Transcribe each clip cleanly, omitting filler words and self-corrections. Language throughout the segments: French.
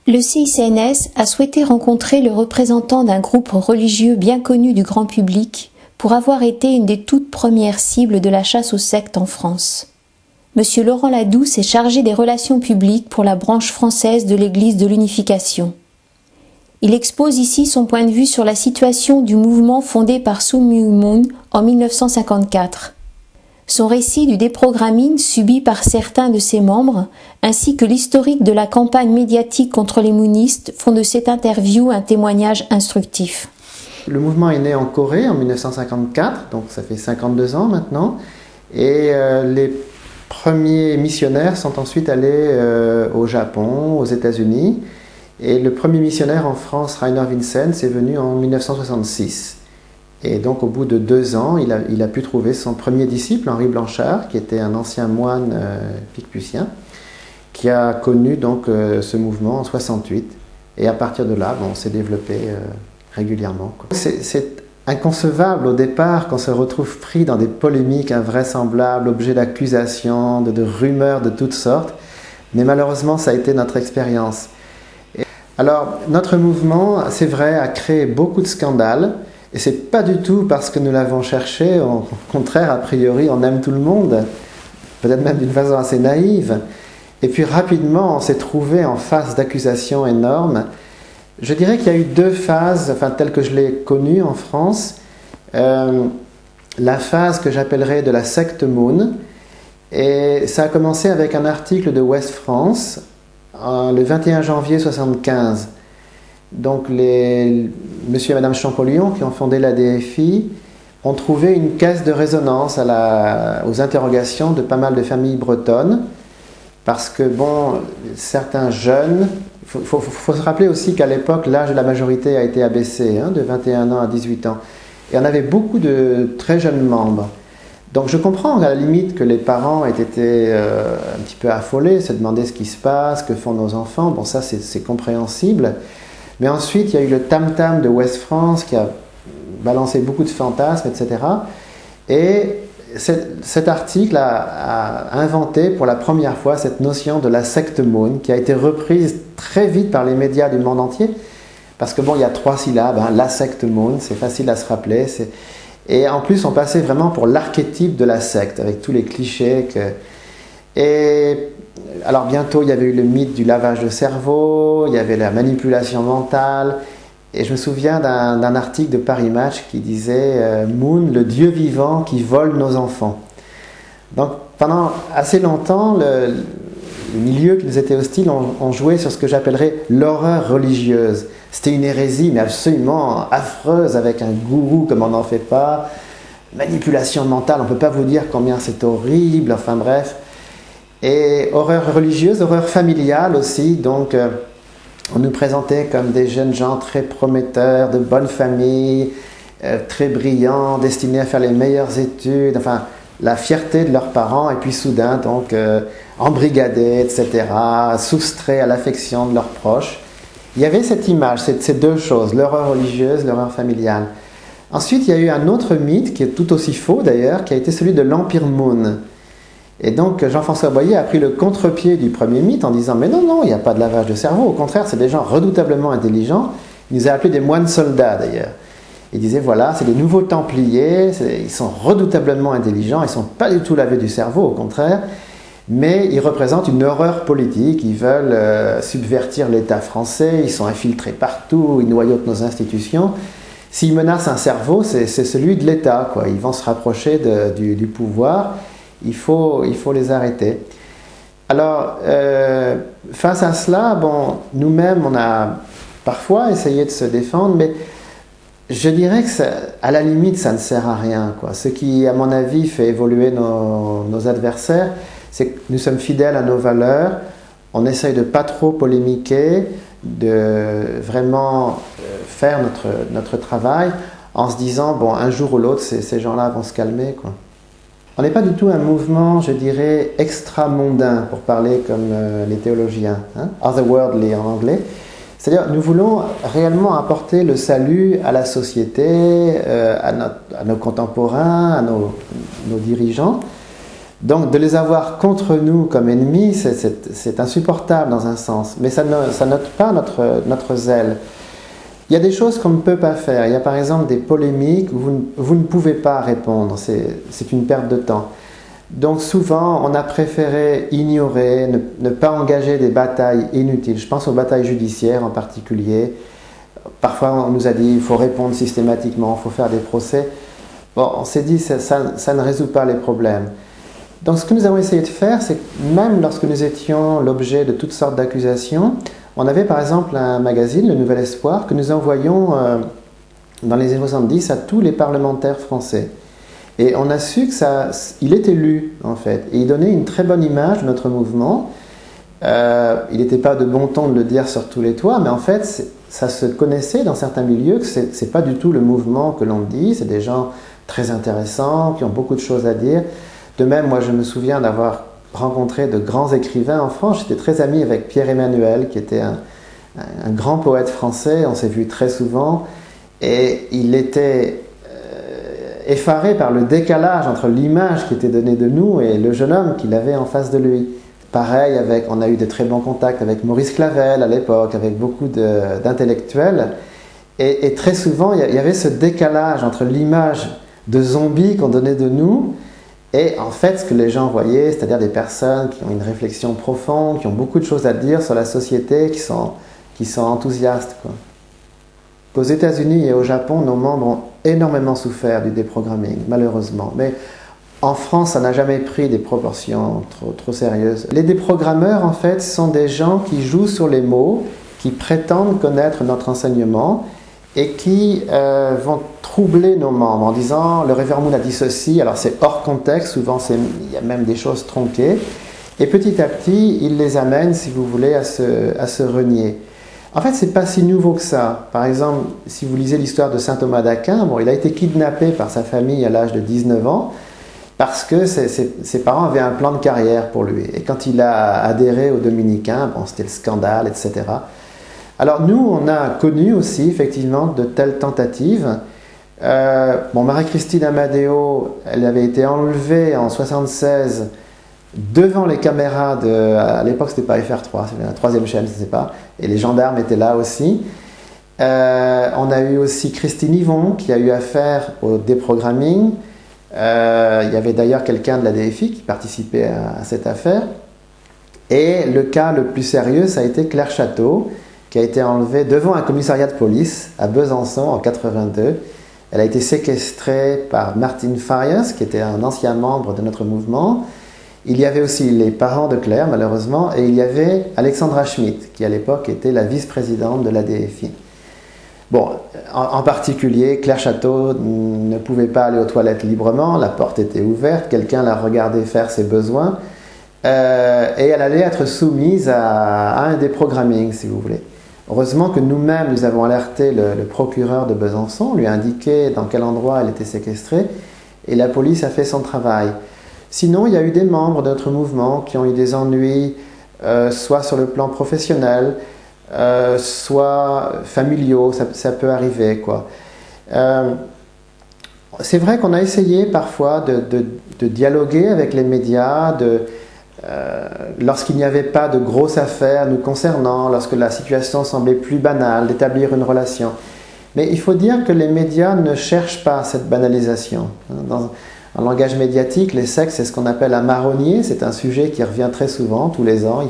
Le CICNS a souhaité rencontrer le représentant d'un groupe religieux bien connu du grand public pour avoir été une des toutes premières cibles de la chasse aux sectes en France. Monsieur Laurent Ladouce est chargé des relations publiques pour la branche française de l'Église de l'Unification. Il expose ici son point de vue sur la situation du mouvement fondé par Sun Myung Moon en 1954. Son récit du déprogramming subi par certains de ses membres, ainsi que l'historique de la campagne médiatique contre les moonistes font de cette interview un témoignage instructif. Le mouvement est né en Corée en 1954, donc ça fait 52 ans maintenant, et les premiers missionnaires sont ensuite allés au Japon, aux États-Unis, et le premier missionnaire en France, Rainer Vincenz, est venu en 1966. Et donc au bout de 2 ans, il a pu trouver son premier disciple, Henri Blanchard, qui était un ancien moine picpusien, qui a connu donc ce mouvement en 68. Et à partir de là, on s'est développé régulièrement. C'est inconcevable au départ qu'on se retrouve pris dans des polémiques invraisemblables, objets d'accusation, de rumeurs de toutes sortes. Mais malheureusement, ça a été notre expérience. Alors, notre mouvement, c'est vrai, a créé beaucoup de scandales. Et ce n'est pas du tout parce que nous l'avons cherché, au contraire, a priori, on aime tout le monde, peut-être même d'une façon assez naïve. Et puis rapidement, on s'est trouvé en face d'accusations énormes. Je dirais qu'il y a eu 2 phases, enfin telles que je l'ai connues en France. La phase que j'appellerais de la secte Moon. Et ça a commencé avec un article de Ouest France, le 21 janvier 1975. Donc monsieur et madame Champollion, qui ont fondé la DFI, ont trouvé une caisse de résonance aux interrogations de pas mal de familles bretonnes, parce que certains jeunes, il faut se rappeler aussi qu'à l'époque, l'âge de la majorité a été abaissé, de 21 ans à 18 ans, et on avait beaucoup de très jeunes membres. Donc je comprends à la limite que les parents aient été un petit peu affolés, se demander ce qui se passe, que font nos enfants, bon ça c'est compréhensible. Mais ensuite, il y a eu le tam-tam de Ouest France qui a balancé beaucoup de fantasmes, etc. Et cet article a inventé pour la première fois cette notion de la secte Moon, qui a été reprise très vite par les médias du monde entier. Parce que il y a 3 syllabes, la secte Moon, c'est facile à se rappeler. Et en plus, on passait vraiment pour l'archétype de la secte, avec tous les clichés. Alors bientôt, il y avait eu le mythe du lavage de cerveau, il y avait la manipulation mentale, et je me souviens d'un article de Paris Match qui disait Moon, le dieu vivant qui vole nos enfants. Donc pendant assez longtemps, le milieu qui nous était hostile, on jouait sur ce que j'appellerais l'horreur religieuse. C'était une hérésie, mais absolument affreuse, avec un gourou comme on n'en fait pas, manipulation mentale, on ne peut pas vous dire combien c'est horrible, enfin bref. Et horreur religieuse, horreur familiale aussi, donc on nous présentait comme des jeunes gens très prometteurs, de bonne famille, très brillants, destinés à faire les meilleures études, enfin la fierté de leurs parents, et puis soudain donc embrigadés, etc., soustraits à l'affection de leurs proches. Il y avait cette image, ces 2 choses, l'horreur religieuse, l'horreur familiale. Ensuite, il y a eu un autre mythe, qui est tout aussi faux d'ailleurs, qui a été celui de l'Empire Moon. Et donc Jean-François Boyer a pris le contre-pied du premier mythe en disant « Mais non, il n'y a pas de lavage de cerveau, au contraire, c'est des gens redoutablement intelligents. » Il nous a appelés des moines soldats d'ailleurs. Il disait « Voilà, c'est des nouveaux templiers, ils sont redoutablement intelligents, ils ne sont pas du tout lavés du cerveau, au contraire, mais ils représentent une horreur politique, ils veulent subvertir l'État français, ils sont infiltrés partout, ils noyautent nos institutions. S'ils menacent un cerveau, c'est celui de l'État, quoi. Ils vont se rapprocher du pouvoir. Il faut les arrêter. Alors, face à cela, nous-mêmes, on a parfois essayé de se défendre, mais je dirais que à la limite, ça ne sert à rien, quoi. Ce qui, à mon avis, fait évoluer nos adversaires, c'est que nous sommes fidèles à nos valeurs, on essaye de ne pas trop polémiquer, de vraiment faire notre travail, en se disant, un jour ou l'autre, ces gens-là vont se calmer, quoi. On n'est pas du tout un mouvement, je dirais, extra-mondain, pour parler comme les théologiens, otherworldly en anglais. C'est-à-dire, nous voulons réellement apporter le salut à la société, à nos contemporains, à nos dirigeants, Donc de les avoir contre nous comme ennemis, c'est insupportable dans un sens, mais ça n'ôte pas notre zèle. Il y a des choses qu'on ne peut pas faire. Il y a par exemple des polémiques où vous ne pouvez pas répondre, c'est une perte de temps. Donc souvent, on a préféré ignorer, ne pas engager des batailles inutiles. Je pense aux batailles judiciaires en particulier. Parfois, on nous a dit il faut répondre systématiquement, il faut faire des procès. Bon, on s'est dit ça ne résout pas les problèmes. Donc ce que nous avons essayé de faire, c'est que même lorsque nous étions l'objet de toutes sortes d'accusations, on avait par exemple un magazine, Le Nouvel Espoir, que nous envoyions dans les années 70 à tous les parlementaires français. Et on a su qu'il était lu, en fait. Et il donnait une très bonne image de notre mouvement. Il n'était pas de bon ton de le dire sur tous les toits, mais en fait, ça se connaissait dans certains milieux que ce n'est pas du tout le mouvement que l'on dit. C'est des gens très intéressants, qui ont beaucoup de choses à dire. De même, moi, je me souviens d'avoir rencontré de grands écrivains en France. J'étais très ami avec Pierre Emmanuel, qui était un grand poète français. On s'est vu très souvent. Et il était effaré par le décalage entre l'image qui était donnée de nous et le jeune homme qu'il avait en face de lui. Pareil, on a eu de très bons contacts avec Maurice Clavel à l'époque, avec beaucoup d'intellectuels. Et très souvent, il y avait ce décalage entre l'image de zombies qu'on donnait de nous et en fait ce que les gens voyaient, c'est-à-dire des personnes qui ont une réflexion profonde, qui ont beaucoup de choses à dire sur la société, qui sont enthousiastes, quoi. Aux États-Unis et au Japon, nos membres ont énormément souffert du déprogramming, malheureusement. Mais en France, ça n'a jamais pris des proportions trop sérieuses. Les déprogrammeurs, en fait, sont des gens qui jouent sur les mots, qui prétendent connaître notre enseignement et qui vont troubler nos membres en disant « le révérend Moon a dit ceci », alors c'est hors contexte, souvent il y a même des choses tronquées. Et petit à petit, ils les amènent, si vous voulez, à se renier. En fait, c'est pas si nouveau que ça. Par exemple, si vous lisez l'histoire de saint Thomas d'Aquin, il a été kidnappé par sa famille à l'âge de 19 ans parce que ses parents avaient un plan de carrière pour lui. Et quand il a adhéré aux Dominicains, c'était le scandale, etc. Alors nous, on a connu aussi effectivement de telles tentatives. Marie-Christine Amadeo, elle avait été enlevée en 1976 devant les caméras à l'époque c'était pas FR3, c'était la troisième chaîne, je ne sais pas, et les gendarmes étaient là aussi. On a eu aussi Christine Yvon qui a eu affaire au déprogramming. Il y avait d'ailleurs quelqu'un de la DFI qui participait à cette affaire. Et le cas le plus sérieux, ça a été Claire Château, qui a été enlevée devant un commissariat de police à Besançon en 82. Elle a été séquestrée par Martin Farias, qui était un ancien membre de notre mouvement. Il y avait aussi les parents de Claire, malheureusement, et il y avait Alexandra Schmidt, qui à l'époque était la vice-présidente de la DFI. Bon, en particulier, Claire Château ne pouvait pas aller aux toilettes librement, la porte était ouverte, quelqu'un la regardait faire ses besoins, et elle allait être soumise à un déprogramming, si vous voulez. Heureusement que nous-mêmes, nous avons alerté le procureur de Besançon, lui a indiqué dans quel endroit elle était séquestrée, et la police a fait son travail. Sinon, il y a eu des membres de notre mouvement qui ont eu des ennuis, soit sur le plan professionnel, soit familiaux, ça peut arriver, quoi. C'est vrai qu'on a essayé parfois de dialoguer avec les médias, lorsqu'il n'y avait pas de grosses affaires nous concernant, lorsque la situation semblait plus banale, d'établir une relation. Mais il faut dire que les médias ne cherchent pas cette banalisation. En langage médiatique, les sectes, c'est ce qu'on appelle un marronnier. C'est un sujet qui revient très souvent, tous les ans,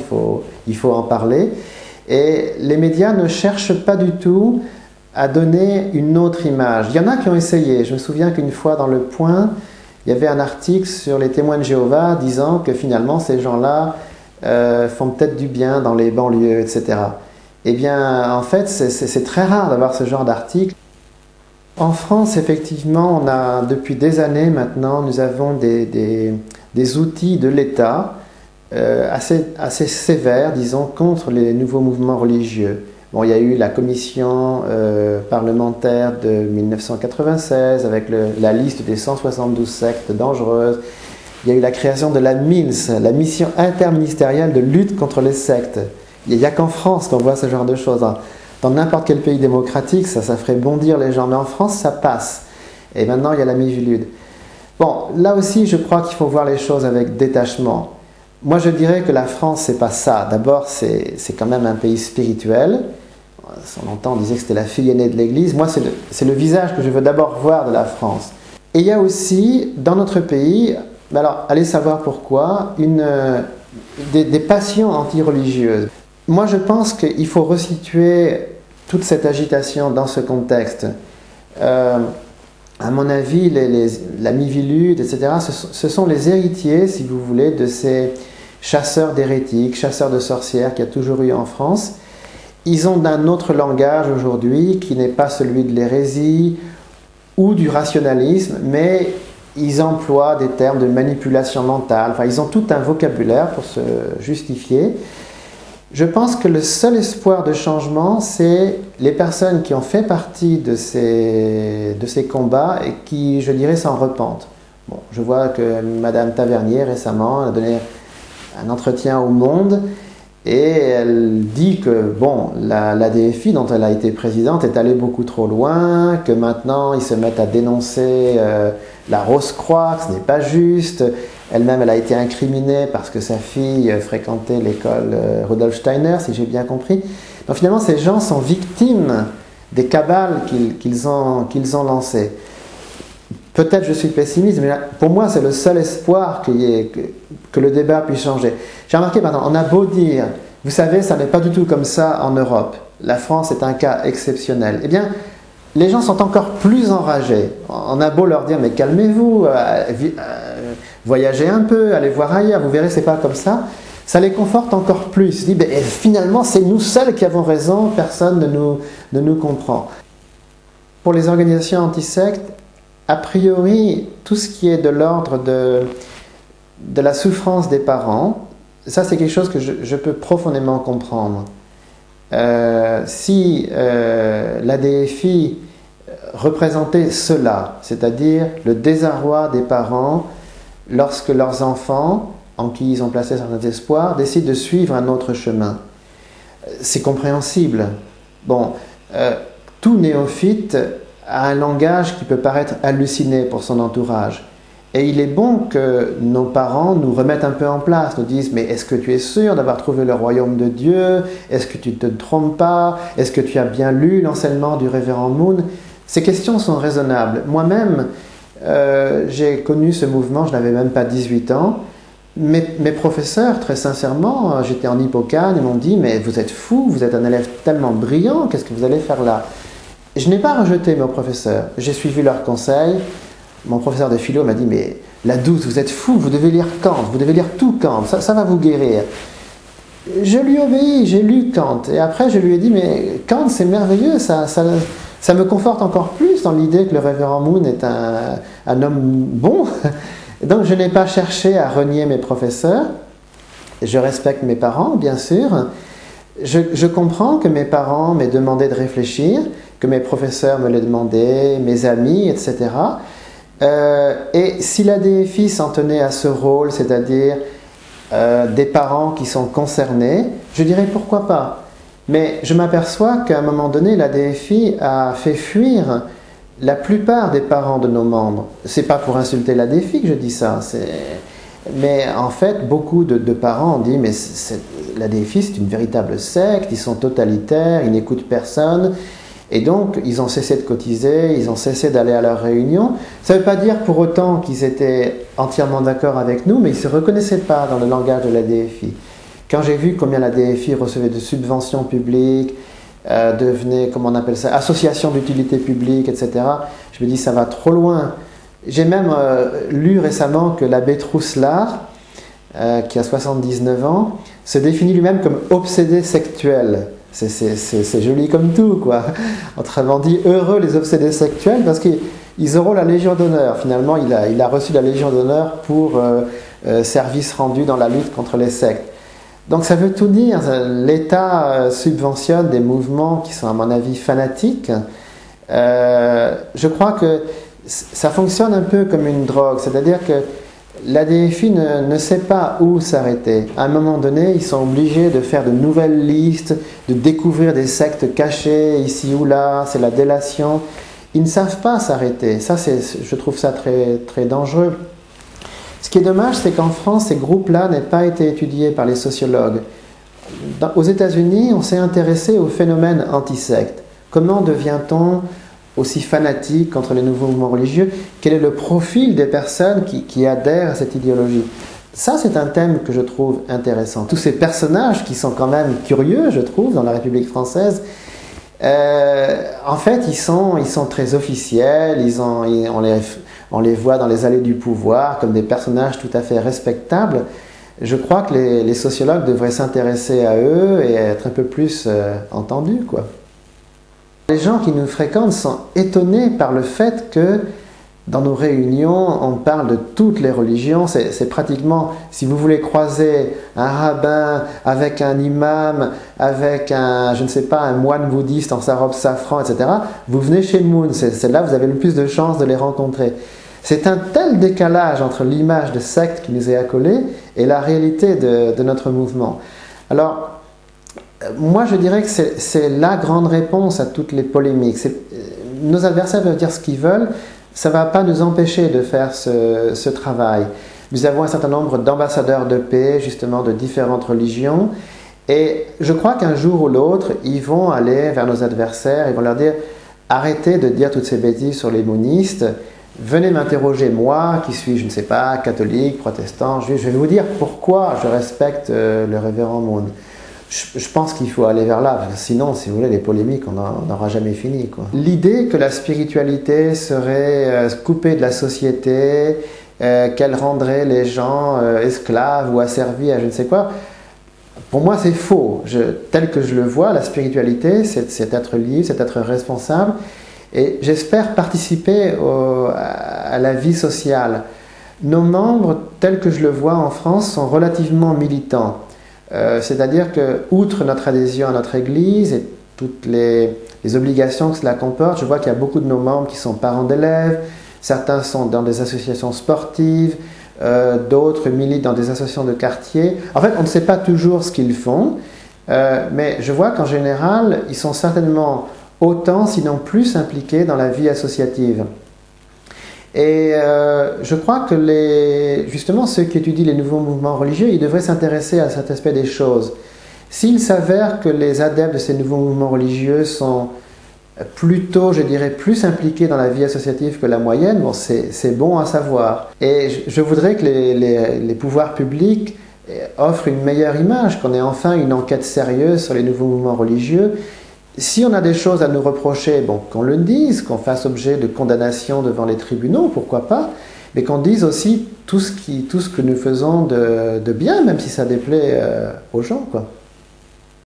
il faut en parler. Et les médias ne cherchent pas du tout à donner une autre image. Il y en a qui ont essayé. Je me souviens qu'une fois dans Le Point, il y avait un article sur les témoins de Jéhovah disant que finalement ces gens-là font peut-être du bien dans les banlieues, etc. Eh bien, en fait, c'est très rare d'avoir ce genre d'article. En France, effectivement, on a, depuis des années maintenant, nous avons des outils de l'État assez sévères, disons, contre les nouveaux mouvements religieux. Bon, il y a eu la commission parlementaire de 1996 avec la liste des 172 sectes dangereuses. Il y a eu la création de la MILS, la mission interministérielle de lutte contre les sectes. Il n'y a qu'en France qu'on voit ce genre de choses. Dans n'importe quel pays démocratique, ça ferait bondir les gens. Mais en France, ça passe. Et maintenant, il y a la Miviludes. Bon, là aussi, je crois qu'il faut voir les choses avec détachement. Moi, je dirais que la France, c'est pas ça. D'abord, c'est quand même un pays spirituel. Longtemps, on disait que c'était la fille aînée de l'Église. Moi, c'est le visage que je veux d'abord voir de la France. Et il y a aussi, dans notre pays, alors, allez savoir pourquoi, des passions anti-religieuses. Moi, je pense qu'il faut resituer toute cette agitation dans ce contexte. À mon avis, la Miviludes, etc., ce sont les héritiers, si vous voulez, de ces chasseurs d'hérétiques, chasseurs de sorcières qu'il y a toujours eu en France. Ils ont un autre langage aujourd'hui qui n'est pas celui de l'hérésie ou du rationalisme, mais ils emploient des termes de manipulation mentale. Enfin, ils ont tout un vocabulaire pour se justifier. Je pense que le seul espoir de changement, c'est les personnes qui ont fait partie de ces combats et qui, je dirais, s'en repentent. Bon, je vois que Madame Tavernier, récemment, a donné un entretien au Monde et elle dit que, bon, la DFI, dont elle a été présidente, est allée beaucoup trop loin, que maintenant, ils se mettent à dénoncer la Rose-Croix, que ce n'est pas juste. Elle-même, elle a été incriminée parce que sa fille fréquentait l'école Rudolf Steiner, si j'ai bien compris. Donc finalement, ces gens sont victimes des cabales qu'ils ont lancées. Peut-être je suis pessimiste, mais pour moi, c'est le seul espoir que le débat puisse changer. J'ai remarqué, maintenant, on a beau dire, vous savez, ça n'est pas du tout comme ça en Europe. La France est un cas exceptionnel. Eh bien, les gens sont encore plus enragés. On a beau leur dire, mais calmez-vous, voyagez un peu, allez voir ailleurs, vous verrez, c'est pas comme ça. Ça les conforte encore plus. Ils disent, finalement, c'est nous seuls qui avons raison, personne ne nous comprend. Pour les organisations anti-sectes, a priori, tout ce qui est de l'ordre de la souffrance des parents, ça c'est quelque chose que je peux profondément comprendre. Si la DFI représentait cela, c'est-à-dire le désarroi des parents lorsque leurs enfants, en qui ils ont placé certains espoirs, décident de suivre un autre chemin, c'est compréhensible. Bon, tout néophyte a un langage qui peut paraître halluciné pour son entourage. Et il est bon que nos parents nous remettent un peu en place, nous disent « Mais est-ce que tu es sûr d'avoir trouvé le royaume de Dieu? Est-ce que tu ne te trompes pas? Est-ce que tu as bien lu l'enseignement du révérend Moon ?» Ces questions sont raisonnables. Moi-même, j'ai connu ce mouvement, je n'avais même pas 18 ans. Mes professeurs, très sincèrement, j'étais en hippocane, ils m'ont dit « Mais vous êtes fou, vous êtes un élève tellement brillant, qu'est-ce que vous allez faire là ?» Je n'ai pas rejeté mes professeurs, j'ai suivi leurs conseils. Mon professeur de philo m'a dit « Mais la douce, vous êtes fou, vous devez lire Kant, vous devez lire tout Kant, ça va vous guérir. » Je lui obéis, j'ai lu Kant. Et après, je lui ai dit « Mais Kant, c'est merveilleux, ça me conforte encore plus dans l'idée que le révérend Moon est un homme bon. » Donc, je n'ai pas cherché à renier mes professeurs. Je respecte mes parents, bien sûr. Je comprends que mes parents m'aient demandé de réfléchir, que mes professeurs me l'aient demandé, mes amis, etc. Et si la DFI s'en tenait à ce rôle, c'est-à-dire des parents qui sont concernés, je dirais pourquoi pas. Mais je m'aperçois qu'à un moment donné, la DFI a fait fuir la plupart des parents de nos membres. C'est pas pour insulter la DFI que je dis ça, mais en fait, beaucoup de parents ont dit « Mais la DFI, c'est une véritable secte, ils sont totalitaires, ils n'écoutent personne. » Et donc, ils ont cessé de cotiser, ils ont cessé d'aller à leurs réunions. Ça ne veut pas dire pour autant qu'ils étaient entièrement d'accord avec nous, mais ils ne se reconnaissaient pas dans le langage de la DFI. Quand j'ai vu combien la DFI recevait de subventions publiques, devenait, comment on appelle ça, association d'utilité publique, etc., je me dis, ça va trop loin. J'ai même lu récemment que l'abbé Trousselard, qui a 79 ans, se définit lui-même comme obsédé sectuel. C'est joli comme tout, quoi. Autrement dit, heureux les obsédés sectuels, parce qu'ils auront la Légion d'honneur. Finalement, il a reçu la Légion d'honneur pour service rendu dans la lutte contre les sectes. Donc ça veut tout dire. L'État subventionne des mouvements qui sont, à mon avis, fanatiques. Je crois que ça fonctionne un peu comme une drogue, c'est-à-dire que la DFI ne sait pas où s'arrêter. À un moment donné, ils sont obligés de faire de nouvelles listes, de découvrir des sectes cachées ici ou là, c'est la délation. ils ne savent pas s'arrêter. Ça, je trouve ça très, très dangereux. Ce qui est dommage, c'est qu'en France, ces groupes-là n'aient pas été étudiés par les sociologues. Aux États-Unis, on s'est intéressé au phénomène anti-secte. Comment devient-on aussi fanatique contre les nouveaux mouvements religieux? Quel est le profil des personnes qui adhèrent à cette idéologie? Ça, c'est un thème que je trouve intéressant. Tous ces personnages qui sont quand même curieux, je trouve, dans la République française, en fait, ils sont très officiels, on les voit dans les allées du pouvoir comme des personnages tout à fait respectables. Je crois que les sociologues devraient s'intéresser à eux et être un peu plus entendus, quoi. Les gens qui nous fréquentent sont étonnés par le fait que dans nos réunions, on parle de toutes les religions. C'est pratiquement, si vous voulez croiser un rabbin avec un imam, avec je ne sais pas, un moine bouddhiste en sa robe safran, etc., vous venez chez Moon. C'est là que vous avez le plus de chances de les rencontrer. C'est un tel décalage entre l'image de secte qui nous est accolée et la réalité de notre mouvement. Alors, moi je dirais que c'est la grande réponse à toutes les polémiques. Nos adversaires peuvent dire ce qu'ils veulent, ça ne va pas nous empêcher de faire ce travail. Nous avons un certain nombre d'ambassadeurs de paix, justement de différentes religions, et je crois qu'un jour ou l'autre, ils vont aller vers nos adversaires, ils vont leur dire « Arrêtez de dire toutes ces bêtises sur les moonistes, venez m'interroger moi, qui suis, je ne sais pas, catholique, protestant, juif, je vais vous dire pourquoi je respecte le révérend Moon. » Je pense qu'il faut aller vers là, parce que sinon, si vous voulez, les polémiques, on n'aura jamais fini, quoi. L'idée que la spiritualité serait coupée de la société, qu'elle rendrait les gens esclaves ou asservis à je ne sais quoi, pour moi c'est faux. Tel que je le vois, la spiritualité, c'est être libre, c'est être responsable, et j'espère participer à la vie sociale. Nos membres, tels que je le vois en France, sont relativement militants. C'est-à-dire que, outre notre adhésion à notre Église et toutes les obligations que cela comporte, je vois qu'il y a beaucoup de nos membres qui sont parents d'élèves, certains sont dans des associations sportives, d'autres militent dans des associations de quartier. En fait, on ne sait pas toujours ce qu'ils font, mais je vois qu'en général, ils sont certainement autant, sinon plus impliqués dans la vie associative. Et je crois que justement ceux qui étudient les nouveaux mouvements religieux, ils devraient s'intéresser à cet aspect des choses. S'il s'avère que les adeptes de ces nouveaux mouvements religieux sont plutôt, je dirais, plus impliqués dans la vie associative que la moyenne, bon, c'est bon à savoir. Et je voudrais que les pouvoirs publics offrent une meilleure image, qu'on ait enfin une enquête sérieuse sur les nouveaux mouvements religieux. Si on a des choses à nous reprocher, bon, qu'on le dise, qu'on fasse objet de condamnation devant les tribunaux, pourquoi pas, mais qu'on dise aussi tout ce que nous faisons de bien, même si ça déplaît aux gens, quoi.